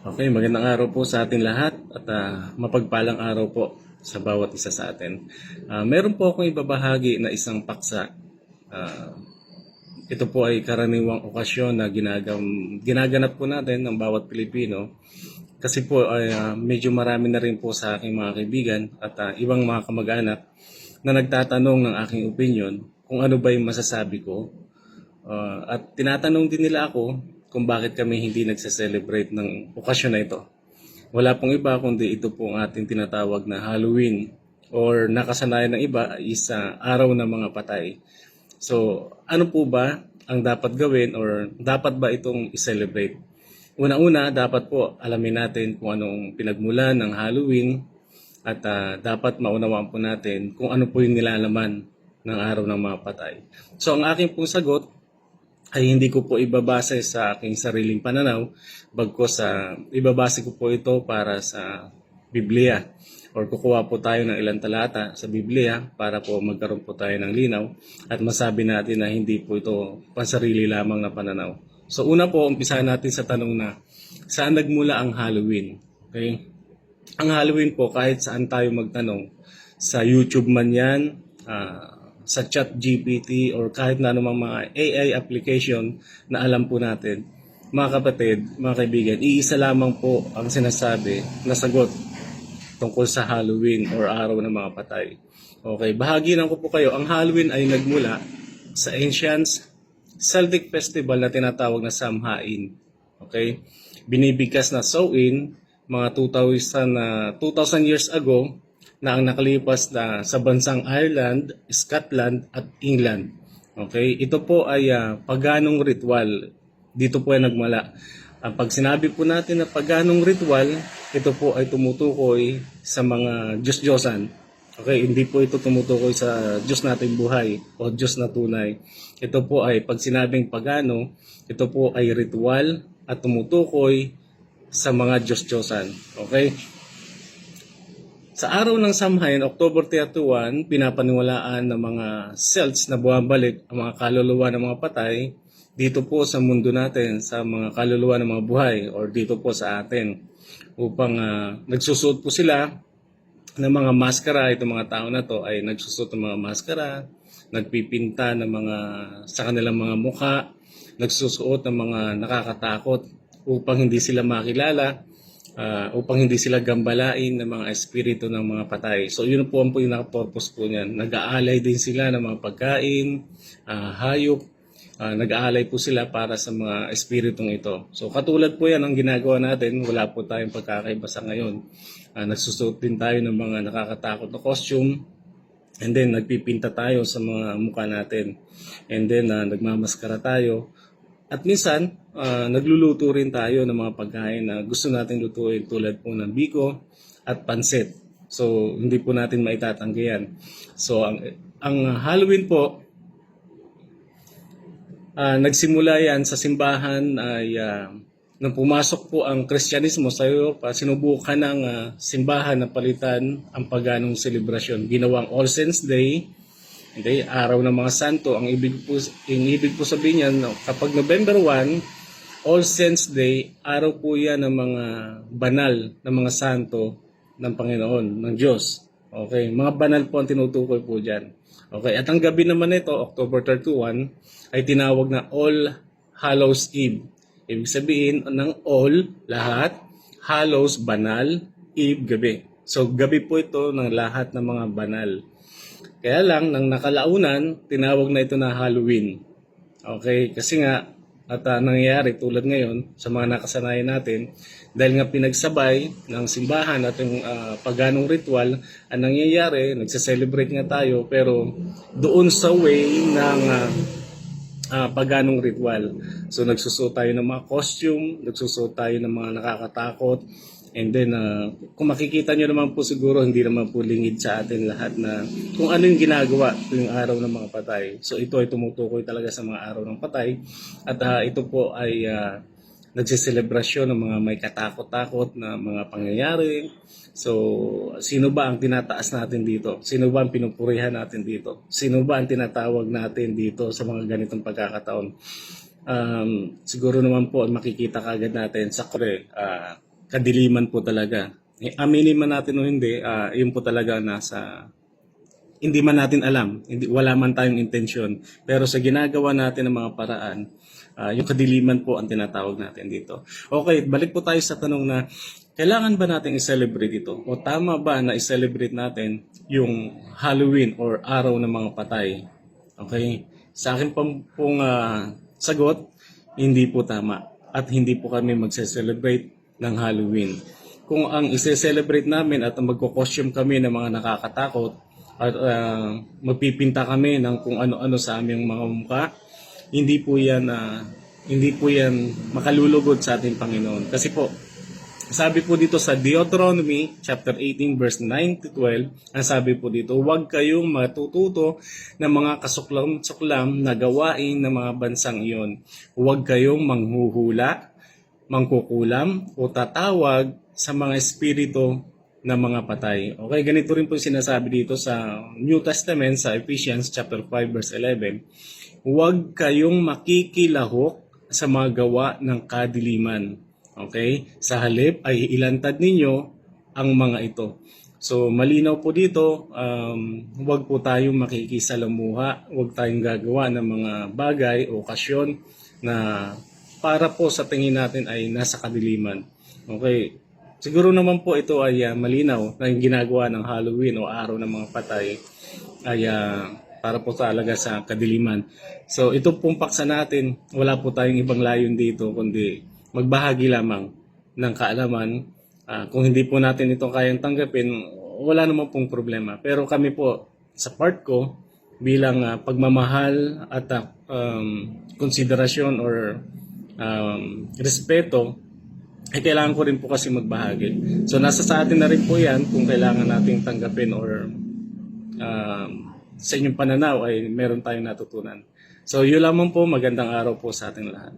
Okay, magandang araw po sa ating lahat at mapagpalang araw po sa bawat isa sa atin. Meron po akong ibabahagi na isang paksa. Ah, Ito po ay karaniwang okasyon na ginaganap po natin ng bawat Pilipino kasi po ay medyo marami na rin po sa aking mga kaibigan at ibang mga kamag-anak na nagtatanong ng aking opinion kung ano ba yung masasabi ko. At tinatanong din nila ako kung bakit kami hindi nagse-celebrate ng okasyon na ito. Wala pong iba kundi ito po ang ating tinatawag na Halloween or nakasanayan ng iba is araw ng mga patay. So, ano po ba ang dapat gawin or dapat ba itong i-celebrate? Una-una, dapat po alamin natin kung anong pinagmulan ng Halloween at dapat maunawaan po natin kung ano po yung nilalaman ng araw ng mga patay. So, ang aking pong sagot ay hindi ko po ibabase sa aking sariling pananaw, bagkus ibabase ko po ito para sa Biblia or kukuha po tayo ng ilang talata sa Biblia para po magkaroon po tayo ng linaw at masabi natin na hindi po ito pansarili lamang na pananaw. So una po, umpisahan natin sa tanong na saan nagmula ang Halloween? Okay? Ang Halloween po kahit saan tayo magtanong, sa YouTube man yan, sa ChatGPT or kahit na anumang mga AI application na alam po natin, mga kapatid, mga kaibigan, iisa lamang po ang sinasabi na sagot tungkol sa Halloween or araw ng mga patay. Okay, bahaginan ko po kayo, ang Halloween ay nagmula sa ancient Celtic festival na tinatawag na Samhain. Okay? Binibigkas na Samhain mga 2,000 years ago na ang nakalipas na sa bansang Ireland, Scotland at England. Okay? Ito po ay paganong ritual. Dito po ay nagmula. Pag sinabi po natin na paganong ritual, ito po ay tumutukoy sa mga Diyos-Diyosan. Okay, hindi po ito tumutukoy sa Diyos nating buhay o Diyos na tunay. Ito po ay pag sinabing pagano, ito po ay ritual at tumutukoy sa mga Diyos-Diyosan. Okay? Sa araw ng Samhain, October 31, pinapaniwalaan ng mga Celts na bumabalik ang mga kaluluwa ng mga patay dito po sa mundo natin, sa mga kaluluwa ng mga buhay or dito po sa atin. Upang nagsusuot po sila ng mga maskara, itong mga tao na to ay nagsusuot ng mga maskara, nagpipinta ng mga sa kanilang mga mukha, nagsusuot ng mga nakakatakot upang hindi sila makilala, upang hindi sila gambalain ng mga espiritu ng mga patay. So yun po ang yung naka-purpose po niyan. Nag-aalay din sila ng mga pagkain, hayop, nag-aalay po sila para sa mga espiritong ito. So katulad po yan ang ginagawa natin, wala po tayong pagkakaiba sa ngayon. Nagsusuot din tayo ng mga nakakatakot na costume, and then nagpipinta tayo sa mga mukha natin, and then nagmamaskara tayo. At minsan, nagluluto rin tayo ng mga pagkain na gusto natin lutuin tulad po ng biko at pansit. So, hindi po natin maitatanggi yan. So, ang Halloween po, nagsimula yan sa simbahan ay nung pumasok po ang Kristyanismo sa Europa, sinubukan ng simbahan na palitan ang paganong selebrasyon. Ginawang All Saints Day, okay, araw ng mga santo. Ang ibig po sabihin niyan, kapag November 1, All Saints Day, araw po yan ng mga banal na mga santo ng Panginoon, ng Diyos. Okay, mga banal po ang tinutukoy po dyan. Okay, at ang gabi naman nito, October 31, ay tinawag na All Hallows Eve. Ibig sabihin ng all, lahat, Hallows, banal, Eve, gabi. So, gabi po ito ng lahat ng mga banal. Kaya lang, nang nakalaunan, tinawag na ito na Halloween. Okay, kasi nga, at nangyayari tulad ngayon sa mga nakasanayan natin, dahil nga pinagsabay ng simbahan at yung paganong ritual, ang nangyayari, nagse-celebrate nga tayo, pero doon sa way ng paganong ritual. So nagsusuot tayo ng mga costume, nagsusuot tayo ng mga nakakatakot, and then kung makikita nyo naman po siguro, hindi naman po lingid sa atin lahat na kung ano yung ginagawa tuwing araw ng mga patay. So ito ay tumutukoy talaga sa mga araw ng patay, at ito po ay nagsiselebrasyon ng mga may katakot-takot na mga pangyayari. So, sino ba ang tinataas natin dito? Sino ba ang pinupurihan natin dito? Sino ba ang tinatawag natin dito sa mga ganitong pagkakataon? Siguro naman po makikita kagad natin sa Korea, kadiliman po talaga. Aminin man natin o hindi, yun po talaga nasa hindi man natin alam, hindi wala man tayong intensyon. Pero sa ginagawa natin ng mga paraan, yung kadiliman po ang tinatawag natin dito. Okay, balik po tayo sa tanong na kailangan ba natin i-celebrate ito? O tama ba na i-celebrate natin yung Halloween or araw ng mga patay? Okay? Sa akin pong sagot, hindi po tama. At hindi po kami magse-celebrate ng Halloween. Kung ang ise-celebrate namin at magko-costume kami ng mga nakakatakot at magpipinta kami ng kung ano-ano sa aming mga mukha, hindi po yan makalulugod sa ating Panginoon. Kasi po, sabi po dito sa Deuteronomy chapter 18 verse 9 to 12, ang sabi po dito, huwag kayong matututo ng mga kasuklam-suklam na gawain ng mga bansang iyon. Huwag kayong manghuhula, mangkukulam o tatawag sa mga espiritu ng mga patay. Okay, ganito rin po sinasabi dito sa New Testament sa Ephesians chapter 5 verse 11. Huwag kayong makikilahok sa mga gawa ng kadiliman. Okay? Sa halip ay ilantad ninyo ang mga ito. So malinaw po dito, huwag po tayong makikisalamuha, huwag tayong gagawa ng mga bagay o okasyon na para po sa tingin natin ay nasa kadiliman. Okay? Siguro naman po ito ay malinaw na yung ginagawa ng Halloween o araw ng mga patay ay para po talaga sa kadiliman. So ito pong paksa natin, wala po tayong ibang layon dito kundi magbahagi lamang ng kaalaman. Kung hindi po natin ito kayang tanggapin, wala naman pong problema. Pero kami po, sa part ko, bilang pagmamahal at konsiderasyon or respeto, ay kailangan ko rin po kasi magbahagi. So nasa sa atin na rin po yan kung kailangan nating tanggapin or sa inyong pananaw ay meron tayong natutunan. So yun lamang po, magandang araw po sa ating lahat.